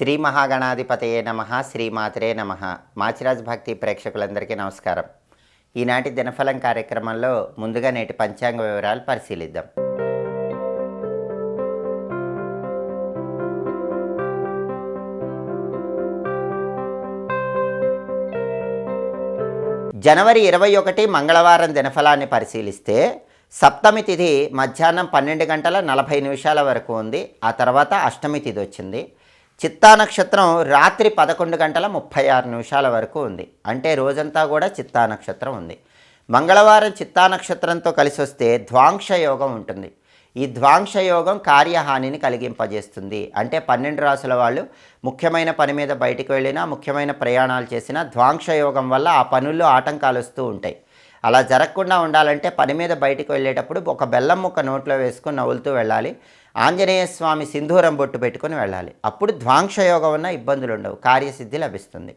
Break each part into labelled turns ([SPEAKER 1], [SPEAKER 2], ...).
[SPEAKER 1] శ్రీ మహాగణాధిపతయే నమః, శ్రీమాత్రే నమః. మాచిరాజ్ భక్తి ప్రేక్షకులందరికీ నమస్కారం. ఈనాటి దినఫలం కార్యక్రమంలో ముందుగా నేటి పంచాంగ వివరాలు పరిశీలిద్దాం. జనవరి 21 మంగళవారం దినఫలాన్ని పరిశీలిస్తే సప్తమి తిథి మధ్యాహ్నం 12 గంటల 40 నిమిషాల వరకు ఉంది. ఆ తర్వాత అష్టమి తిథి వచ్చింది. చిత్తా నక్షత్రం రాత్రి 11 గంటల 36 నిమిషాల వరకు ఉంది. అంటే రోజంతా కూడా చిత్తా నక్షత్రం ఉంది. మంగళవారం చిత్తా నక్షత్రంతో కలిసి వస్తే ద్వాంక్ష యోగం ఉంటుంది. ఈ ద్వాంక్ష యోగం కార్యహానిని కలిగింపజేస్తుంది. అంటే 12 రాసుల వాళ్ళు ముఖ్యమైన పని మీద బయటికి వెళ్ళినా, ముఖ్యమైన ప్రయాణాలు చేసినా ద్వాంక్ష యోగం వల్ల ఆ పనుల్లో ఆటంకాలు వస్తూ ఉంటాయి. అలా జరగకుండా ఉండాలంటే పని మీద బయటికి వెళ్ళేటప్పుడు ఒక బెల్లం ముక్క నోట్లో వేసుకొని నవ్వులుతూ వెళ్ళాలి. ఆంజనేయ స్వామి సింధూరం బొట్టు పెట్టుకొని వెళ్ళాలి. అప్పుడు ద్వాంక్షయోగం ఉన్న ఇబ్బందులు ఉండవు, కార్యసిద్ధి లభిస్తుంది.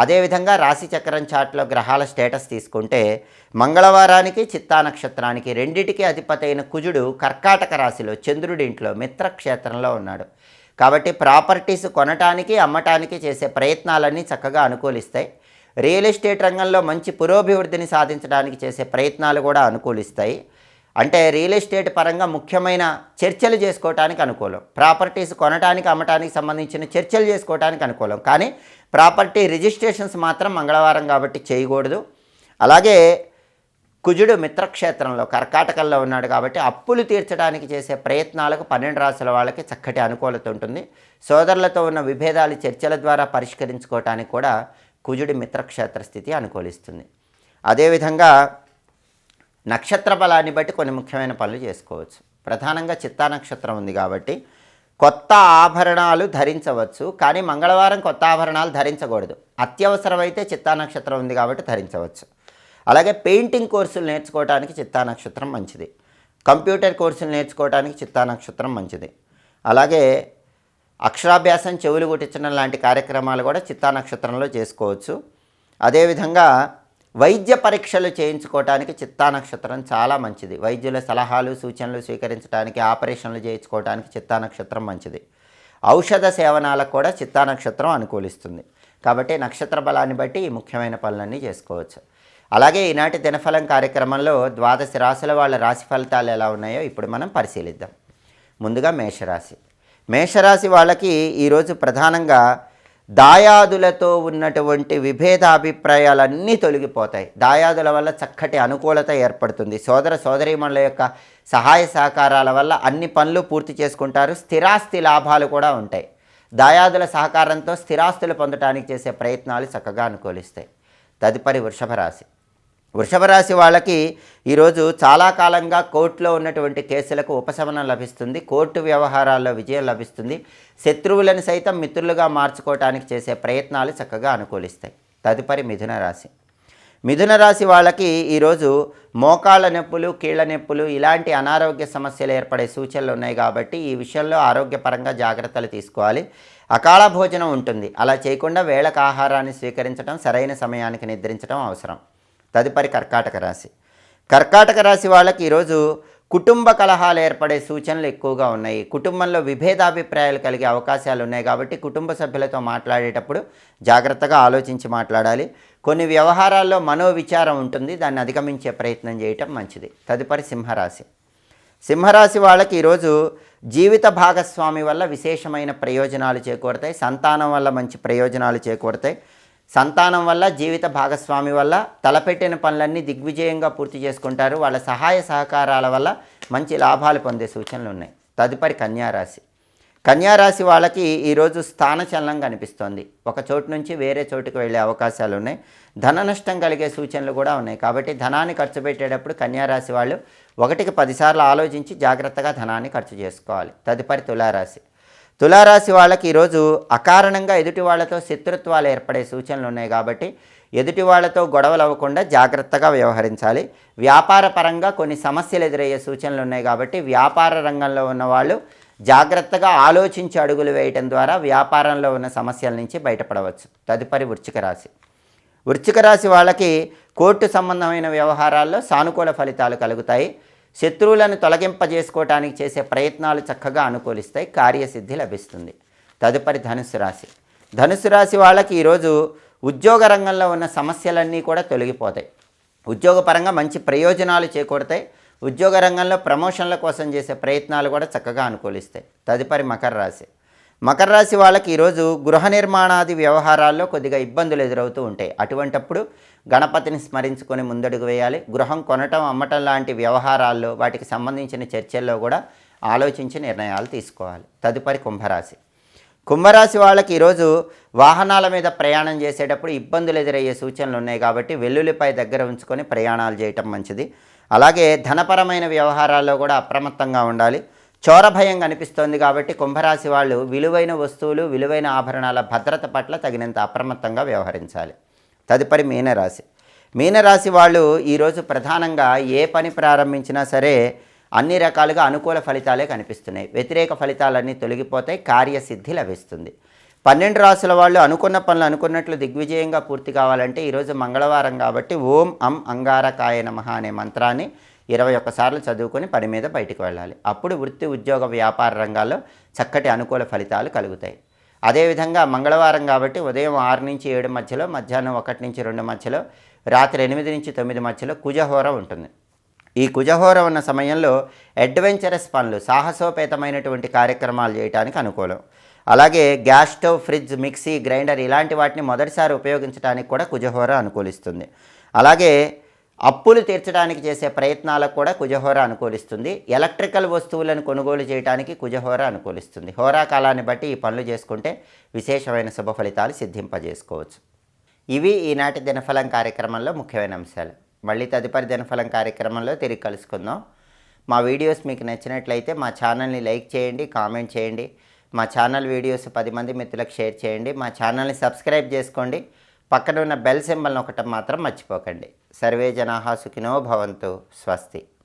[SPEAKER 1] అదేవిధంగా రాశిచక్రం చార్ట్లో గ్రహాల స్టేటస్ తీసుకుంటే మంగళవారానికి చిత్తా నక్షత్రానికి రెండిటికి అధిపతి అయిన కుజుడు కర్కాటక రాశిలో చంద్రుడి ఇంట్లో మిత్రక్షేత్రంలో ఉన్నాడు. కాబట్టి ప్రాపర్టీస్ కొనటానికి అమ్మటానికి చేసే ప్రయత్నాలన్నీ చక్కగా అనుకూలిస్తాయి. రియల్ ఎస్టేట్ రంగంలో మంచి పురోభివృద్ధిని సాధించడానికి చేసే ప్రయత్నాలు కూడా అనుకూలిస్తాయి. అంటే రియల్ ఎస్టేట్ పరంగా ముఖ్యమైన చర్చలు చేసుకోవటానికి అనుకూలం. ప్రాపర్టీస్ కొనటానికి అమ్మటానికి సంబంధించిన చర్చలు చేసుకోవటానికి అనుకూలం. కానీ ప్రాపర్టీ రిజిస్ట్రేషన్స్ మాత్రం మంగళవారం కాబట్టి చేయకూడదు. అలాగే కుజుడు మిత్రక్షేత్రంలో కర్కాటకంలో ఉన్నాడు కాబట్టి అప్పులు తీర్చడానికి చేసే ప్రయత్నాలకు 12 రాశుల వాళ్ళకి చక్కటి అనుకూలత ఉంటుంది. సోదరులతో ఉన్న విభేదాలు చర్చల ద్వారా పరిష్కరించుకోవటానికి కూడా కుజుడి మిత్రక్షేత్ర స్థితి అనుకూలిస్తుంది. అదేవిధంగా నక్షత్ర బలాన్ని బట్టి కొన్ని ముఖ్యమైన పనులు చేసుకోవచ్చు. ప్రధానంగా చిత్తా నక్షత్రం ఉంది కాబట్టి కొత్త ఆభరణాలు ధరించవచ్చు. కానీ మంగళవారం కొత్త ఆభరణాలు ధరించకూడదు. అత్యవసరమైతే చిత్తా నక్షత్రం ఉంది కాబట్టి ధరించవచ్చు. అలాగే పెయింటింగ్ కోర్సులు నేర్చుకోవడానికి చిత్తా నక్షత్రం మంచిది. కంప్యూటర్ కోర్సులు నేర్చుకోవడానికి చిత్తా నక్షత్రం మంచిది. అలాగే అక్షరాభ్యాసం, చెవులు కుట్టించడం లాంటి కార్యక్రమాలు కూడా చిత్తా నక్షత్రంలో చేసుకోవచ్చు. అదేవిధంగా వైద్య పరీక్షలు చేయించుకోవడానికి చిత్తా నక్షత్రం చాలా మంచిది. వైద్యుల సలహాలు సూచనలు స్వీకరించడానికి, ఆపరేషన్లు చేయించుకోవడానికి చిత్తా నక్షత్రం మంచిది. ఔషధ సేవనాలకు కూడా చిత్తా నక్షత్రం అనుకూలిస్తుంది. కాబట్టి నక్షత్ర బలాన్ని బట్టి ఈ ముఖ్యమైన పనులన్నీ చేసుకోవచ్చు. అలాగే ఈనాటి దినఫలం కార్యక్రమంలో 12 రాశుల వాళ్ళ రాశి ఫలితాలు ఎలా ఉన్నాయో ఇప్పుడు మనం పరిశీలిద్దాం. ముందుగా మేషరాశి. మేషరాశి వాళ్ళకి ఈరోజు ప్రధానంగా దాయాదులతో ఉన్నటువంటి విభేదాభిప్రాయాలన్నీ తొలగిపోతాయి. దాయాదుల వల్ల చక్కటి అనుకూలత ఏర్పడుతుంది. సోదరీమణుల యొక్క సహాయ సహకారాల వల్ల అన్ని పనులు పూర్తి చేసుకుంటారు. స్థిరాస్తి లాభాలు కూడా ఉంటాయి. దాయాదుల సహకారంతో స్థిరాస్తులు పొందడానికి చేసే ప్రయత్నాలు చక్కగా అనుకూలిస్తాయి. తదుపరి వృషభ రాశి. వృషభ రాశి వాళ్ళకి ఈరోజు చాలా కాలంగా కోర్టులో ఉన్నటువంటి కేసులకు ఉపశమనం లభిస్తుంది. కోర్టు వ్యవహారాల్లో విజయం లభిస్తుంది. శత్రువులను సైతం మిత్రులుగా మార్చుకోవడానికి చేసే ప్రయత్నాలు చక్కగా అనుకూలిస్తాయి. తదుపరి మిథున రాశి. మిథున రాశి వాళ్ళకి ఈరోజు మోకాళ్ళ నొప్పులు, కీళ్ళ నొప్పులు ఇలాంటి అనారోగ్య సమస్యలు ఏర్పడే సూచనలు ఉన్నాయి. కాబట్టి ఈ విషయంలో ఆరోగ్యపరంగా జాగ్రత్తలు తీసుకోవాలి. అకాల భోజనం ఉంటుంది. అలా చేయకుండా వేళకు ఆహారాన్ని స్వీకరించడం, సరైన సమయానికి నిద్రించడం అవసరం. తదుపరి కర్కాటక రాశి. కర్కాటక రాశి వాళ్ళకి ఈరోజు కుటుంబ కలహాలు ఏర్పడే సూచనలు ఎక్కువగా ఉన్నాయి. కుటుంబంలో విభేదాభిప్రాయాలు కలిగే అవకాశాలు ఉన్నాయి. కాబట్టి కుటుంబ సభ్యులతో మాట్లాడేటప్పుడు జాగ్రత్తగా ఆలోచించి మాట్లాడాలి. కొన్ని వ్యవహారాల్లో మనోవిచారం ఉంటుంది. దాన్ని అధిగమించే ప్రయత్నం చేయటం మంచిది. తదుపరి సింహరాశి. సింహరాశి వాళ్ళకి ఈరోజు జీవిత భాగస్వామి వల్ల విశేషమైన ప్రయోజనాలు చేకూరతాయి. సంతానం వల్ల మంచి ప్రయోజనాలు చేకూరతాయి. సంతానం వల్ల, జీవిత భాగస్వామి వల్ల తలపెట్టిన పనులన్నీ దిగ్విజయంగా పూర్తి చేసుకుంటారు. వాళ్ళ సహాయ సహకారాల వల్ల మంచి లాభాలు పొందే సూచనలు ఉన్నాయి. తదుపరి కన్యారాశి. కన్యారాశి వాళ్ళకి ఈరోజు స్థానచలనం కనిపిస్తోంది. ఒక చోటు నుంచి వేరే చోటుకు వెళ్ళే అవకాశాలు ఉన్నాయి. ధన నష్టం కలిగే సూచనలు కూడా ఉన్నాయి. కాబట్టి ధనాన్ని ఖర్చు పెట్టేటప్పుడు కన్యారాశి వాళ్ళు 1కి 10 సార్లు ఆలోచించి జాగ్రత్తగా ధనాన్ని ఖర్చు చేసుకోవాలి. తదుపరి తులారాశి. తులారాశి వాళ్ళకి ఈరోజు అకారణంగా ఎదుటి వాళ్ళతో శత్రుత్వాలు ఏర్పడే సూచనలు ఉన్నాయి. కాబట్టి ఎదుటి వాళ్ళతో గొడవలు అవ్వకుండా జాగ్రత్తగా వ్యవహరించాలి. వ్యాపార పరంగా కొన్ని సమస్యలు ఎదురయ్యే సూచనలు ఉన్నాయి. కాబట్టి వ్యాపార రంగంలో ఉన్న వాళ్ళు జాగ్రత్తగా ఆలోచించి అడుగులు వేయటం ద్వారా వ్యాపారంలో ఉన్న సమస్యల నుంచి బయటపడవచ్చు. తదుపరి వృశ్చిక రాశి. వృశ్చిక రాశి వాళ్ళకి కోర్టు సంబంధమైన వ్యవహారాల్లో సానుకూల ఫలితాలు కలుగుతాయి. శత్రువులను తొలగింపజేసుకోవటానికి చేసే ప్రయత్నాలు చక్కగా అనుకూలిస్తాయి. కార్యసిద్ధి లభిస్తుంది. తదుపరి ధనుసు రాశి. ధనుసు రాశి వాళ్ళకి ఈరోజు ఉద్యోగ రంగంలో ఉన్న సమస్యలన్నీ కూడా తొలగిపోతాయి. ఉద్యోగపరంగా మంచి ప్రయోజనాలు చేకూడతాయి. ఉద్యోగ రంగంలో ప్రమోషన్ల కోసం చేసే ప్రయత్నాలు కూడా చక్కగా అనుకూలిస్తాయి. తదుపరి మకర రాశి. మకర రాశి వాళ్ళకి ఈరోజు గృహ నిర్మాణాది వ్యవహారాల్లో కొద్దిగా ఇబ్బందులు ఎదురవుతూ ఉంటాయి. అటువంటప్పుడు గణపతిని స్మరించుకొని ముందడుగు వేయాలి. గృహం కొనటం అమ్మటం లాంటి వ్యవహారాల్లో వాటికి సంబంధించిన చర్చల్లో కూడా ఆలోచించి నిర్ణయాలు తీసుకోవాలి. తదుపరి కుంభరాశి. కుంభరాశి వాళ్ళకి ఈరోజు వాహనాల మీద ప్రయాణం చేసేటప్పుడు ఇబ్బందులు ఎదురయ్యే సూచనలు ఉన్నాయి కాబట్టి వెల్లుల్లిపై దగ్గర ఉంచుకొని ప్రయాణాలు చేయటం మంచిది. అలాగే ధనపరమైన వ్యవహారాల్లో కూడా అప్రమత్తంగా ఉండాలి. చోర భయం కనిపిస్తోంది కాబట్టి కుంభరాశి వాళ్ళు విలువైన వస్తువులు, విలువైన ఆభరణాల భద్రత పట్ల తగినంత అప్రమత్తంగా వ్యవహరించాలి. తదుపరి మీనరాశి. మీనరాశి వాళ్ళు ఈరోజు ప్రధానంగా ఏ పని ప్రారంభించినా సరే అన్ని రకాలుగా అనుకూల ఫలితాలే కనిపిస్తున్నాయి. వ్యతిరేక ఫలితాలన్నీ తొలగిపోతాయి. కార్యసిద్ధి లభిస్తుంది. 12 రాసుల వాళ్ళు అనుకున్న పనులు అనుకున్నట్లు దిగ్విజయంగా పూర్తి కావాలంటే ఈరోజు మంగళవారం కాబట్టి ఓం అం అంగారకాయ నమః అనే మంత్రాన్ని 21 సార్లు చదువుకొని పని మీద బయటకు వెళ్ళాలి. అప్పుడు వృత్తి, ఉద్యోగ, వ్యాపార రంగాల్లో చక్కటి అనుకూల ఫలితాలు కలుగుతాయి. అదేవిధంగా మంగళవారం కాబట్టి ఉదయం 6 నుంచి 7 మధ్యలో, మధ్యాహ్నం 1 నుంచి 2 మధ్యలో, రాత్రి 8 నుంచి 9 మధ్యలో కుజహోర ఉంటుంది. ఈ కుజహోర ఉన్న సమయంలో అడ్వెంచరస్ పనులు, సాహసోపేతమైనటువంటి కార్యక్రమాలు చేయడానికి అనుకూలం. అలాగే gas stove, fridge, mixie, grinder ఇలాంటి వాటిని మొదటిసారి ఉపయోగించడానికి కూడా కుజహోర అనుకూలిస్తుంది. అలాగే అప్పులు తీర్చడానికి చేసే ప్రయత్నాలకు కూడా కుజహోర అనుకూలిస్తుంది. ఎలక్ట్రికల్ వస్తువులను కొనుగోలు చేయడానికి కుజహోర అనుకూలిస్తుంది. హోరా కాలాన్ని బట్టి ఈ పనులు చేసుకుంటే విశేషమైన శుభ ఫలితాలు సిద్ధింపజేసుకోవచ్చు. ఇవి ఈనాటి దినఫలం కార్యక్రమంలో ముఖ్యమైన అంశాలు. మళ్ళీ తదుపరి దినఫలం కార్యక్రమంలో తిరిగి కలుసుకుందాం. మా వీడియోస్ మీకు నచ్చినట్లయితే మా ఛానల్ని లైక్ చేయండి, కామెంట్ చేయండి. మా ఛానల్ వీడియోస్ 10 మంది మిత్రులకు షేర్ చేయండి. మా ఛానల్ని సబ్స్క్రైబ్ చేసుకోండి. పక్కన ఉన్న బెల్ సింబల్ నొక్కటం మాత్రం మర్చిపోకండి. సర్వే జనాః సుఖినో భవంతు. స్వస్తి.